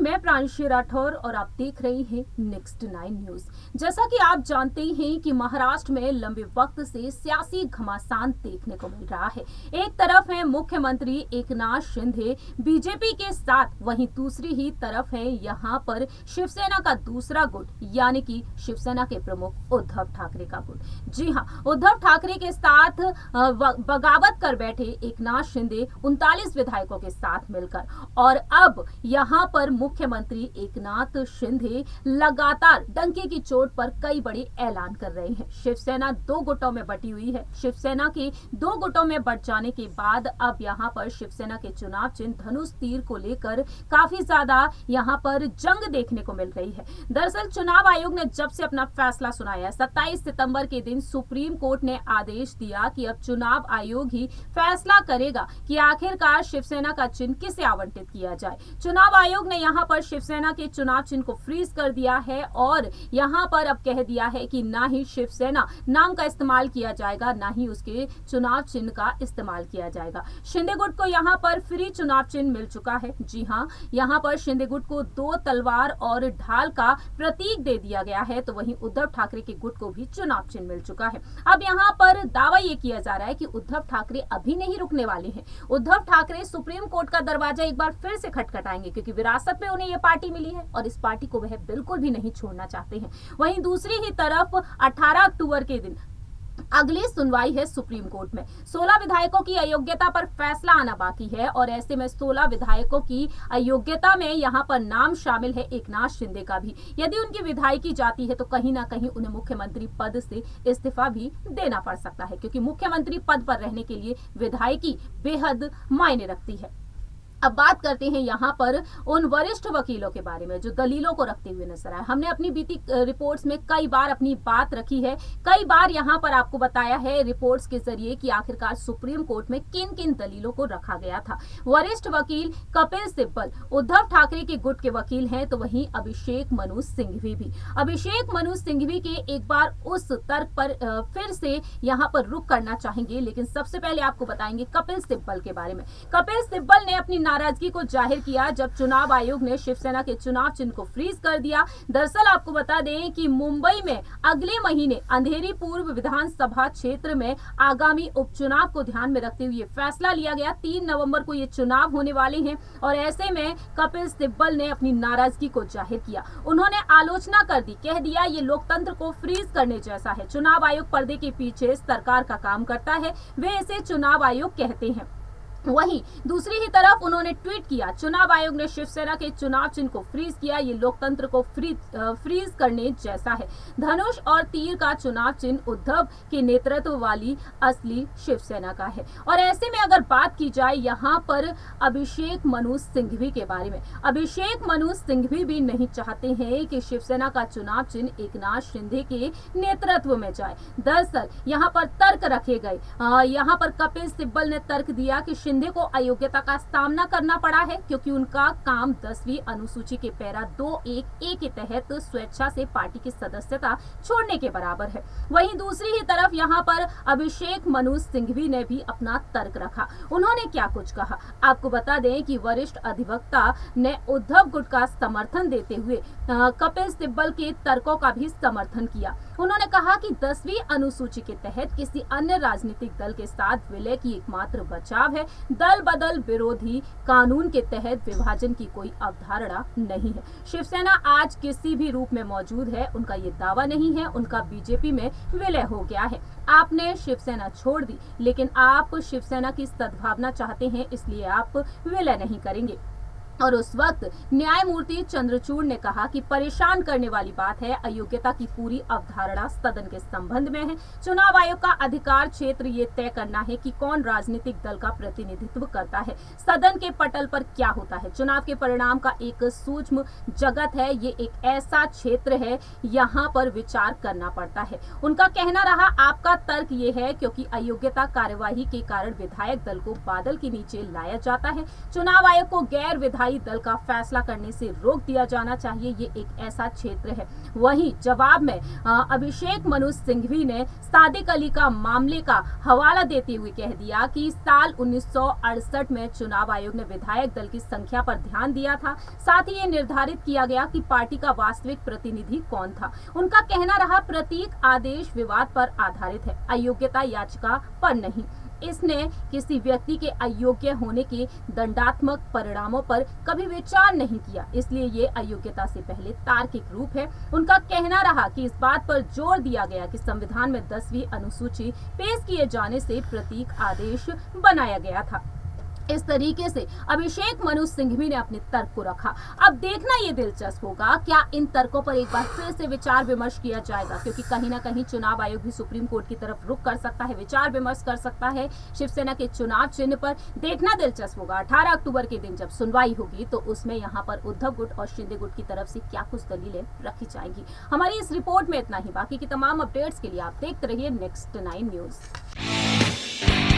मैं प्रांशी राठौर और आप देख रहे हैं नेक्स्ट 9 न्यूज। जैसा कि आप जानते ही हैं कि महाराष्ट्र में लंबे वक्त से सियासी घमासान देखने को मिल रहा है। एक तरफ है मुख्यमंत्री एकनाथ शिंदे बीजेपी के साथ, वहीं दूसरी ही तरफ है यहां पर शिवसेना का दूसरा गुट यानी कि शिवसेना के प्रमुख उद्धव ठाकरे का गुट। जी हां, उद्धव ठाकरे के साथ बगावत कर बैठे एकनाथ शिंदे 39 विधायकों के साथ मिलकर, और अब यहां पर मुख्यमंत्री एकनाथ शिंदे लगातार डंके की चोट पर कई बड़े ऐलान कर रहे हैं। शिवसेना दो गुटों में बटी हुई है। शिवसेना के दो गुटों में बट जाने के बाद अब यहां पर शिवसेना के चुनाव चिन्ह धनुष तीर को लेकर काफी ज्यादा यहां पर जंग देखने को मिल रही है। दरअसल चुनाव आयोग ने जब से अपना फैसला सुनाया, 27 सितंबर के दिन सुप्रीम कोर्ट ने आदेश दिया कि अब चुनाव आयोग ही फैसला करेगा कि आखिरकार शिवसेना का चिन्ह किसे आवंटित किया जाए। चुनाव आयोग ने यहां पर शिवसेना के चुनाव चिन्ह को फ्रीज कर दिया है और यहां पर अब कह दिया है कि ना ही शिवसेना नाम का इस्तेमाल किया जाएगा, ना ही उसके चुनाव चिन्ह का इस्तेमाल किया जाएगा। शिंदे गुट को यहां पर फ्री चुनाव चिन्ह मिल चुका है। जी हां, यहां पर शिंदे गुट को 2 तलवार और ढाल का प्रतीक दे दिया गया है, तो वहीं उद्धव ठाकरे के गुट को भी चुनाव चिन्ह मिल चुका है। अब यहां पर दावा यह किया जा रहा है कि उद्धव ठाकरे अभी नहीं रुकने वाले हैं। उद्धव ठाकरे सुप्रीम कोर्ट का दरवाजा एक बार फिर से खटखटाएंगे, क्योंकि विरासत में उन्हें यह पार्टी मिली है और इस पार्टी को वह बिल्कुल भी नहीं छोड़ना चाहते हैं। वहीं दूसरी ही तरफ 18 अक्टूबर के दिन अगली सुनवाई है सुप्रीम कोर्ट में। 16 विधायकों की अयोग्यता पर फैसला आना बाकी है और ऐसे में 16 विधायकों की अयोग्यता में यहां पर नाम शामिल है एकनाथ शिंदे का भी। यदि उनकी विधायकी जाती है तो कहीं ना कहीं उन्हें मुख्यमंत्री पद से इस्तीफा भी देना पड़ सकता है, क्योंकि मुख्यमंत्री पद पर रहने के लिए विधायकी बेहद मायने रखती है। अब बात करते हैं यहाँ पर उन वरिष्ठ वकीलों के बारे में जो दलीलों को रखते हुए नजर आए। हमने अपनी बीती रिपोर्ट्स में कई बार अपनी बात रखी है, कई बार यहाँ पर आपको बताया है रिपोर्ट्स के जरिए कि आखिरकार सुप्रीम कोर्ट में किन किन दलीलों को रखा गया था। वरिष्ठ वकील कपिल सिब्बल उद्धव ठाकरे के गुट के वकील हैं, तो वहीं अभिषेक मनु सिंघवी भी। अभिषेक मनु सिंघवी के एक बार उस तर्क पर फिर से यहाँ पर रुख करना चाहेंगे, लेकिन सबसे पहले आपको बताएंगे कपिल सिब्बल के बारे में। कपिल सिब्बल ने अपनी नाराजगी को जाहिर किया जब चुनाव आयोग ने शिवसेना के चुनाव चिन्ह को फ्रीज कर दिया। दरअसल आपको बता दें कि मुंबई में अगले महीने अंधेरी पूर्व विधानसभा क्षेत्र में आगामी उपचुनाव को ध्यान में रखते हुए फैसला लिया गया। 3 नवंबर को ये चुनाव होने वाले हैं और ऐसे में कपिल सिब्बल ने अपनी नाराजगी को जाहिर किया। उन्होंने आलोचना कर दी, कह दिया ये लोकतंत्र को फ्रीज करने जैसा है। चुनाव आयोग पर्दे के पीछे सरकार का काम करता है, वे इसे चुनाव आयोग कहते हैं। वहीं दूसरी ही तरफ उन्होंने ट्वीट किया, चुनाव आयोग ने शिवसेना के चुनाव चिन्ह को फ्रीज किया, ये लोकतंत्र को फ्रीज करने जैसा है। धनुष और तीर का चुनाव चिन्ह उद्धव के नेतृत्व वाली असली शिवसेना का है। और ऐसे में अगर बात की जाए यहाँ पर अभिषेक मनु सिंघवी के बारे में, अभिषेक मनु सिंघवी भी नहीं चाहते हैं कि शिवसेना का चुनाव चिन्ह एकनाथ शिंदे के नेतृत्व में जाए। दरअसल यहाँ पर तर्क रखे गए। यहाँ पर कपिल सिब्बल ने तर्क दिया कि शिंदे को अयोग्यता का सामना करना पड़ा है क्योंकि उनका काम 10वीं अनुसूची के पैरा 2(1)(a) के तहत स्वेच्छा से पार्टी की सदस्यता छोड़ने के बराबर है। वहीं दूसरी ही तरफ यहां पर अभिषेक मनु सिंघवी ने भी अपना तर्क रखा। उन्होंने क्या कुछ कहा आपको बता दें कि वरिष्ठ अधिवक्ता ने उद्धव गुट का समर्थन देते हुए कपिल सिब्बल के तर्कों का भी समर्थन किया। उन्होंने कहा कि 10वीं अनुसूची के तहत किसी अन्य राजनीतिक दल के साथ विलय की एकमात्र बचाव है। दल बदल विरोधी कानून के तहत विभाजन की कोई अवधारणा नहीं है। शिवसेना आज किसी भी रूप में मौजूद है, उनका ये दावा नहीं है। उनका बीजेपी में विलय हो गया है। आपने शिवसेना छोड़ दी, लेकिन आप शिवसेना की सद्भावना चाहते हैं, इसलिए आप विलय नहीं करेंगे। और उस वक्त न्यायमूर्ति चंद्रचूड़ ने कहा कि परेशान करने वाली बात है, अयोग्यता की पूरी अवधारणा सदन के संबंध में है। चुनाव आयोग का अधिकार क्षेत्र ये तय करना है कि कौन राजनीतिक दल का प्रतिनिधित्व करता है, सदन के पटल पर क्या होता है। चुनाव के परिणाम का एक सूक्ष्म जगत है, ये एक ऐसा क्षेत्र है यहाँ पर विचार करना पड़ता है। उनका कहना रहा, आपका तर्क ये है क्योंकि अयोग्यता कार्यवाही के कारण विधायक दल को बादल के नीचे लाया जाता है। चुनाव आयोग को गैर विधायक स्थायी दल का फैसला करने से रोक दिया जाना चाहिए। ये एक ऐसा क्षेत्र है। वहीं जवाब में अभिषेक मनु सिंघवी ने सादिक अली का मामले का हवाला देते हुए कह दिया कि साल 1968 में चुनाव आयोग ने विधायक दल की संख्या पर ध्यान दिया था। साथ ही ये निर्धारित किया गया कि पार्टी का वास्तविक प्रतिनिधि कौन था। उनका कहना रहा, प्रतीक आदेश विवाद पर आधारित है, अयोग्यता याचिका पर नहीं। इसने किसी व्यक्ति के अयोग्य होने के दंडात्मक परिणामों पर कभी विचार नहीं किया, इसलिए ये अयोग्यता से पहले तार्किक रूप है। उनका कहना रहा कि इस बात पर जोर दिया गया कि संविधान में 10वीं अनुसूची पेश किए जाने से प्रतीक आदेश बनाया गया था। इस तरीके से अभिषेक मनु सिंघवी ने अपने तर्क को रखा। अब देखना ये दिलचस्प होगा, क्या इन तर्कों पर एक बार फिर से विचार विमर्श किया जाएगा, क्योंकि कहीं ना कहीं चुनाव आयोग भी सुप्रीम कोर्ट की तरफ रुख कर सकता है, विचार विमर्श कर सकता है शिवसेना के चुनाव चिन्ह पर। देखना दिलचस्प होगा 18 अक्टूबर के दिन जब सुनवाई होगी तो उसमें यहाँ पर उद्धव गुट और शिंदे गुट की तरफ से क्या कुछ दलीलें रखी जाएंगी। हमारी इस रिपोर्ट में इतना ही। बाकी की तमाम अपडेट्स के लिए आप देखते रहिए नेक्स्ट 9 न्यूज।